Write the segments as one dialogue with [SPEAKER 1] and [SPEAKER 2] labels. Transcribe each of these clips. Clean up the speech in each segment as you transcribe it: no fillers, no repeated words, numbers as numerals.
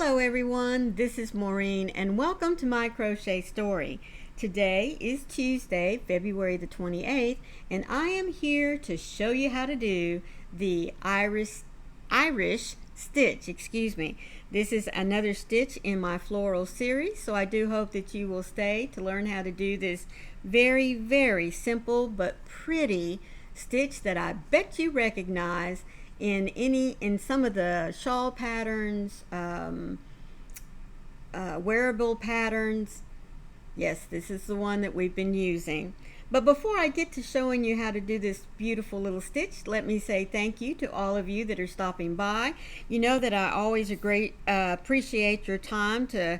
[SPEAKER 1] Hello everyone, this is Maureen and welcome to my crochet story. Today is Tuesday, February the 28th, and I am here to show you how to do the Irish stitch, This is another stitch in my floral series, so I do hope that you will stay to learn how to do this very, very simple but pretty stitch that I bet you recognize in some of the shawl patterns, wearable patterns. Yes, this is the one that we've been using. But before I get to showing you how to do this beautiful little stitch, let me say thank you to all of you that are stopping by. You know that I always appreciate your time to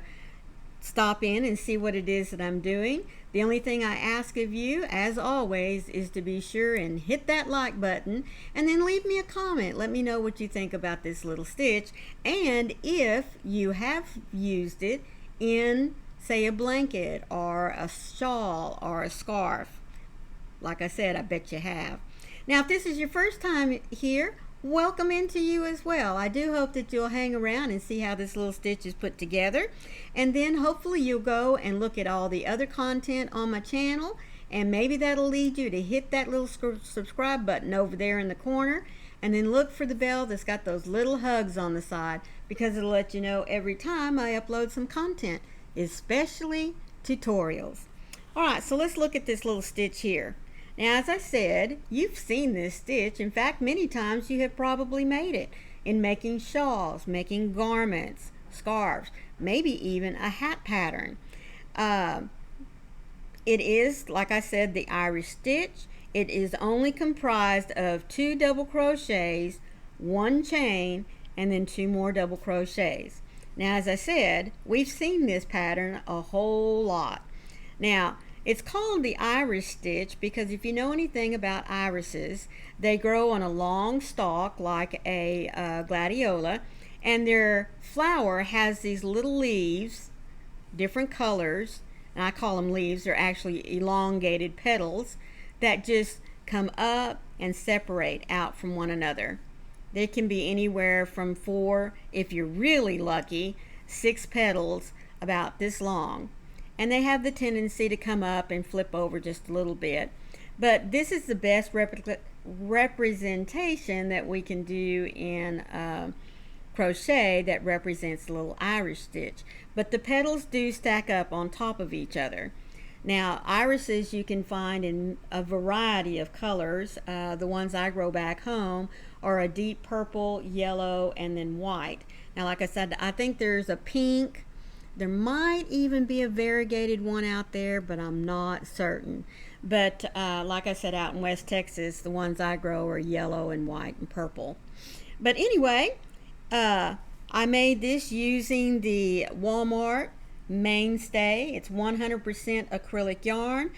[SPEAKER 1] stop in and see what it is that I'm doing. The only thing I ask of you, as always, is to be sure and hit that like button and then leave me a comment. Let me know what you think about this little stitch and if you have used it in, say, a blanket or a shawl or a scarf. Like I said, I bet you have. Now, if this is your first time here, welcome into you as well. I do hope that you'll hang around and see how this little stitch is put together, and then hopefully you'll go and look at all the other content on my channel, and maybe that'll lead you to hit that little subscribe button over there in the corner, and then look for the bell that's got those little hugs on the side, because it'll let you know every time I upload some content, especially tutorials. Alright, so let's look at this little stitch here. Now, as I said, you've seen this stitch. In fact, many times you have probably made it in making shawls, making garments, scarves, maybe even a hat pattern. It is, like I said, the Irish stitch. It is only comprised of 2 double crochets, 1 chain, and then 2 more double crochets. Now, as I said, we've seen this pattern a whole lot. Now, it's called the Irish stitch because if you know anything about irises, they grow on a long stalk like a gladiola, and their flower has these little leaves, different colors, and I call them leaves. They're actually elongated petals that just come up and separate out from one another. They can be anywhere from 4, if you're really lucky, 6 petals about this long. And they have the tendency to come up and flip over just a little bit. But this is the best representation that we can do in crochet that represents the little Irish stitch. But the petals do stack up on top of each other. Now, irises you can find in a variety of colors. The ones I grow back home are a deep purple, yellow, and then white. Now, like I said, I think there's a pink. There might even be a variegated one out there, but I'm not certain. But like I said, out in West Texas, the ones I grow are yellow and white and purple. But anyway, I made this using the Walmart Mainstay. It's 100% acrylic yarn.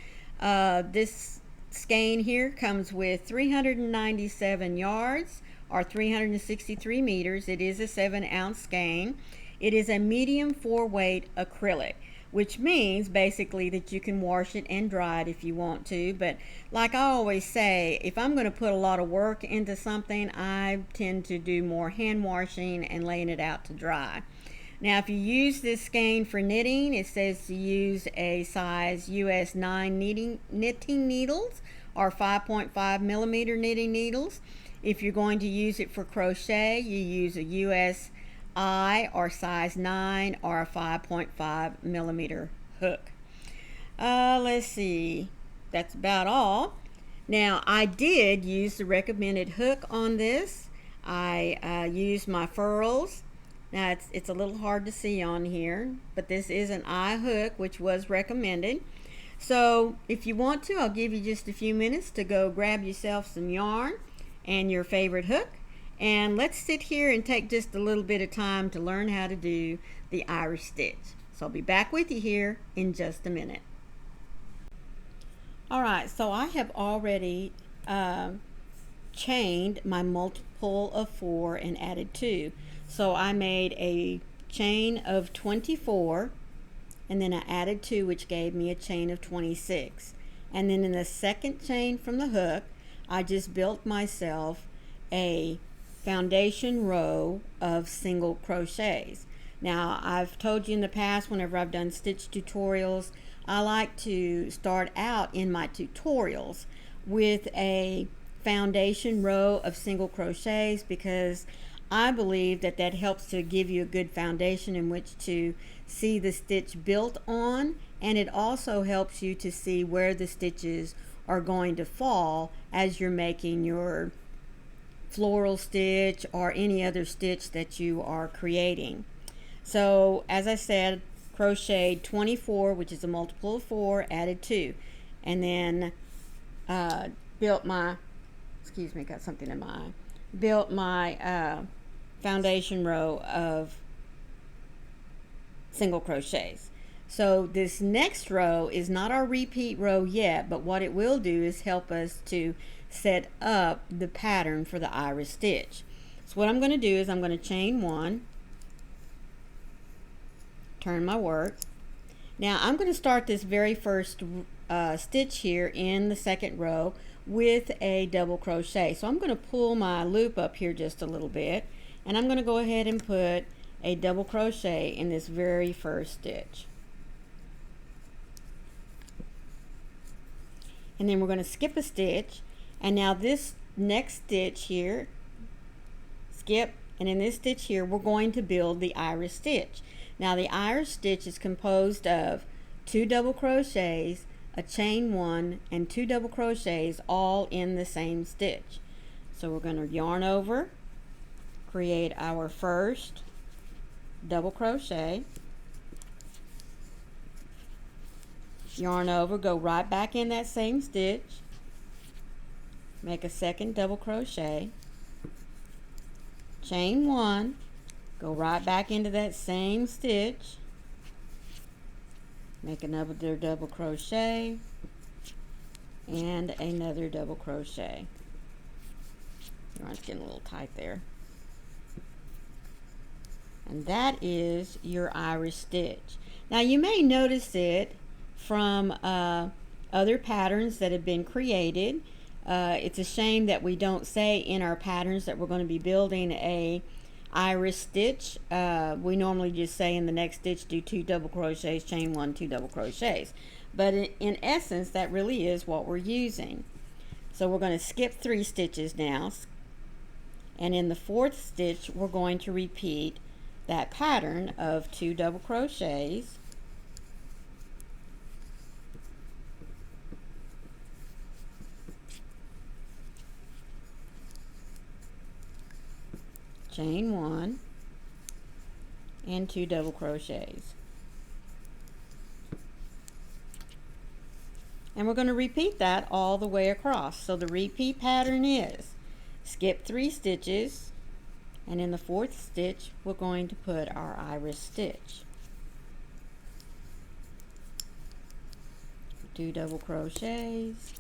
[SPEAKER 1] This skein here comes with 397 yards or 363 meters. It is a 7-ounce skein. It is a medium 4-weight acrylic, which means basically that you can wash it and dry it if you want to. But like I always say, if I'm going to put a lot of work into something, I tend to do more hand washing and laying it out to dry. Now, if you use this skein for knitting, it says to use a size US 9 knitting needles or 5.5 millimeter knitting needles. If you're going to use it for crochet, you use a US or size 9 or a 5.5 millimeter hook. Let's see, that's about all. Now, I did use the recommended hook on this. I used my furls. Now, it's a little hard to see on here, but this is an eye hook, which was recommended. So if you want to, I'll give you just a few minutes to go grab yourself some yarn and your favorite hook. And let's sit here and take just a little bit of time to learn how to do the Irish stitch. So I'll be back with you here in just a minute. Alright, so I have already chained my multiple of 4 and added 2. So I made a chain of 24 and then I added 2, which gave me a chain of 26. And then in the second chain from the hook, I just built myself a foundation row of single crochets. Now, I've told you in the past, whenever I've done stitch tutorials, I like to start out in my tutorials with a foundation row of single crochets, because I believe that that helps to give you a good foundation in which to see the stitch built on, and it also helps you to see where the stitches are going to fall as you're making your floral stitch or any other stitch that you are creating. So as I said, crocheted 24, which is a multiple of 4, added 2, and then built my, excuse me, got something in my eye, built my foundation row of single crochets. So this next row is not our repeat row yet, but what it will do is help us to set up the pattern for the iris stitch. So what I'm going to do is I'm going to chain 1, turn my work. Now I'm going to start this very first stitch here in the second row with a double crochet. So I'm going to pull my loop up here just a little bit, and I'm going to go ahead and put a double crochet in this very first stitch. And then we're going to skip a stitch, and now this next stitch here, skip, and in this stitch here we're going to build the iris stitch. Now the iris stitch is composed of 2 double crochets, a chain 1, and 2 double crochets all in the same stitch. So we're going to yarn over, create our first double crochet, yarn over, go right back in that same stitch, make a second double crochet, chain 1, go right back into that same stitch, make another double crochet and another double crochet. It's getting a little tight there. And that is your iris stitch. Now you may notice it from other patterns that have been created. It's a shame that we don't say in our patterns that we're going to be building a iris stitch. We normally just say in the next stitch do 2 double crochets, chain 1, 2 double crochets. But in essence, that really is what we're using. So we're going to skip 3 stitches now, and in the 4th stitch we're going to repeat that pattern of 2 double crochets, chain 1, and 2 double crochets. And we're going to repeat that all the way across. So the repeat pattern is skip 3 stitches, and in the 4th stitch we're going to put our iris stitch. 2 double crochets,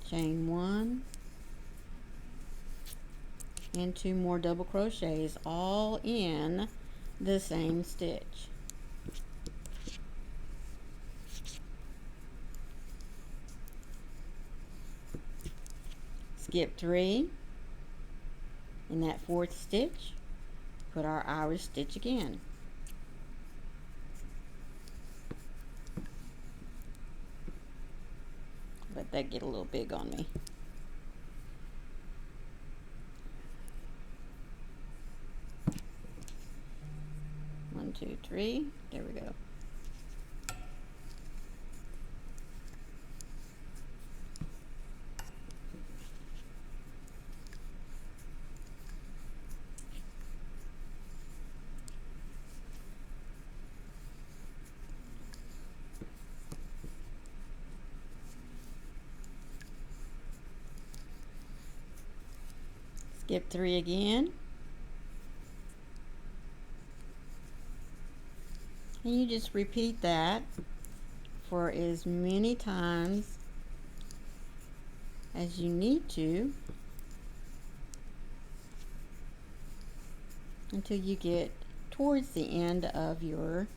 [SPEAKER 1] chain 1, and 2 more double crochets all in the same stitch. Skip 3, in that 4th stitch put our iris stitch again. Let that get a little big on me. One, two, three, there we go. Skip 3 again, and you just repeat that for as many times as you need to until you get towards the end of your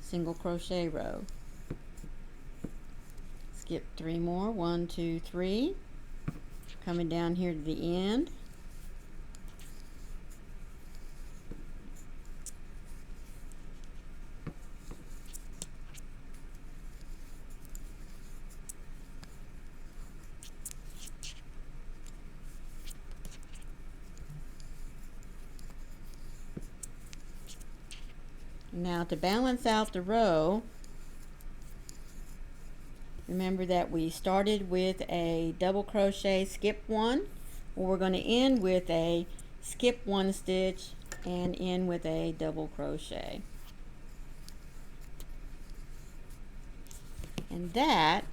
[SPEAKER 1] single crochet row. Skip 3 more, 1, 2, 3. Coming down here to the end. Now to balance out the row, remember that we started with a double crochet, skip one. Well, we're going to end with a skip one stitch and end with a double crochet. And that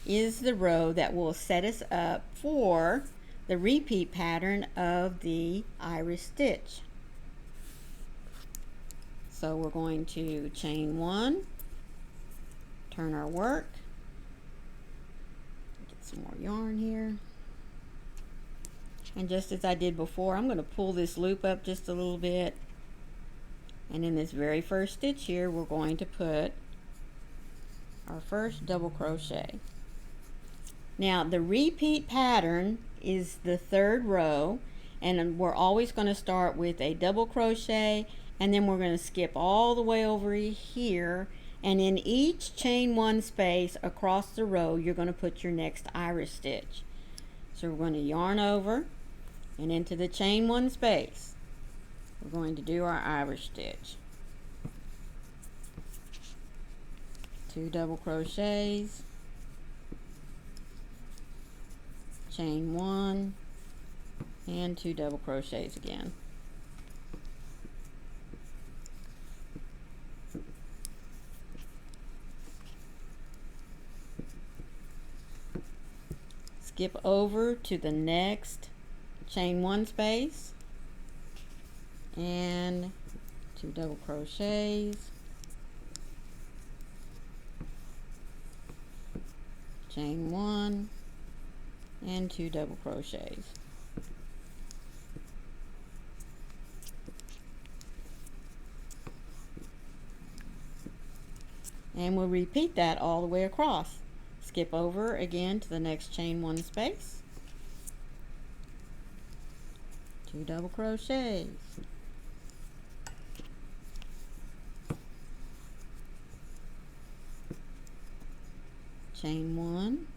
[SPEAKER 1] is the row that will set us up for the repeat pattern of the iris stitch. So we're going to chain one, turn our work, get some more yarn here, and just as I did before, I'm going to pull this loop up just a little bit, and in this very first stitch here we're going to put our first double crochet. Now the repeat pattern is the third row, and we're always going to start with a double crochet, and then we're going to skip all the way over here, and in each chain one space across the row you're going to put your next iris stitch. So we're going to yarn over and into the chain one space we're going to do our iris stitch. 2 double crochets, chain one, and 2 double crochets again. Skip over to the next chain one space and 2 double crochets, chain one, and 2 double crochets. And we'll repeat that all the way across. Skip over again to the next chain one space, 2 double crochets, chain one,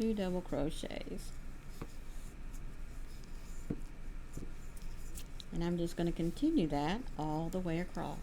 [SPEAKER 1] 2 double crochets, and I'm just going to continue that all the way across.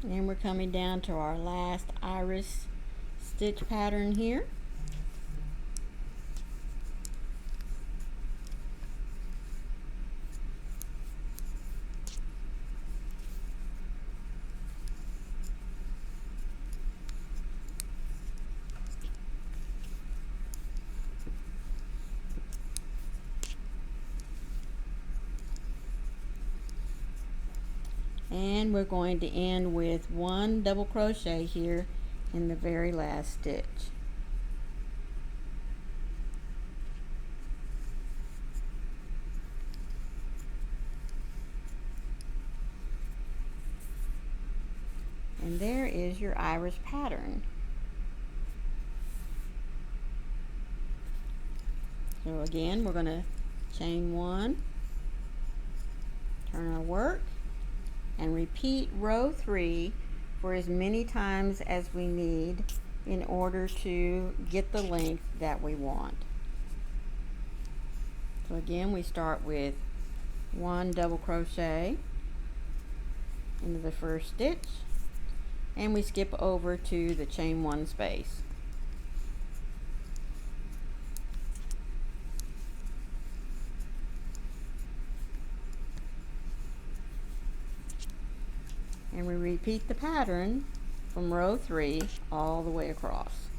[SPEAKER 1] And we're coming down to our last iris stitch pattern here. And we're going to end with 1 double crochet here in the very last stitch. And there is your iris pattern. So again, we're going to chain 1, turn our work, and repeat row 3 for as many times as we need in order to get the length that we want. So again, we start with 1 double crochet into the first stitch, and we skip over to the chain 1 space. And we repeat the pattern from row 3 all the way across.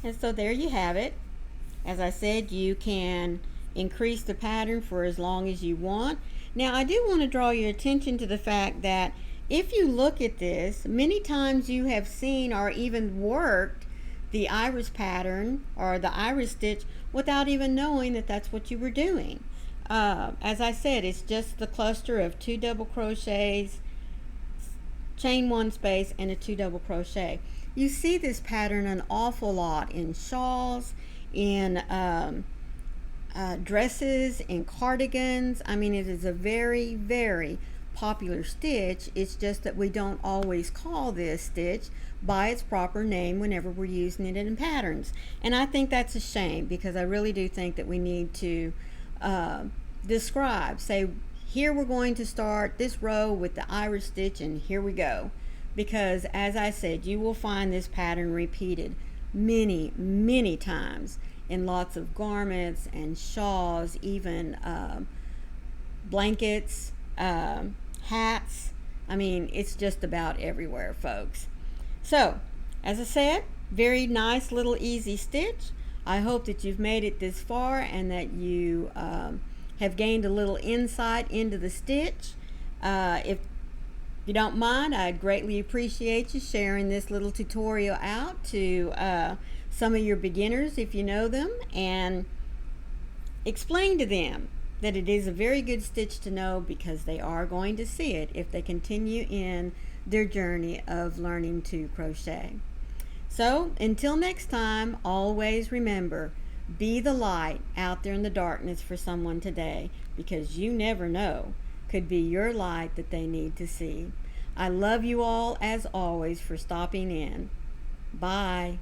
[SPEAKER 1] And so there you have it. As I said, you can increase the pattern for as long as you want. Now I do want to draw your attention to the fact that if you look at this, many times you have seen or even worked the iris pattern or the iris stitch without even knowing that that's what you were doing. as I said, it's just the cluster of 2 double crochets, chain 1 space, and a 2 double crochet. You see this pattern an awful lot in shawls, in dresses, in cardigans. I mean, it is a very, very popular stitch. It's just that we don't always call this stitch by its proper name whenever we're using it in patterns. And I think that's a shame, because I really do think that we need to describe, say, here we're going to start this row with the Irish stitch, and here we go. Because as I said, you will find this pattern repeated many, many times in lots of garments and shawls, even blankets, hats. I mean, it's just about everywhere, folks. So, as I said, very nice little easy stitch. I hope that you've made it this far and that you have gained a little insight into the stitch. If you don't mind, I'd greatly appreciate you sharing this little tutorial out to some of your beginners, if you know them, and explain to them that it is a very good stitch to know, because they are going to see it if they continue in their journey of learning to crochet. So until next time, always remember, be the light out there in the darkness for someone today, because you never know, could be your light that they need to see. I love you all, as always, for stopping in. Bye.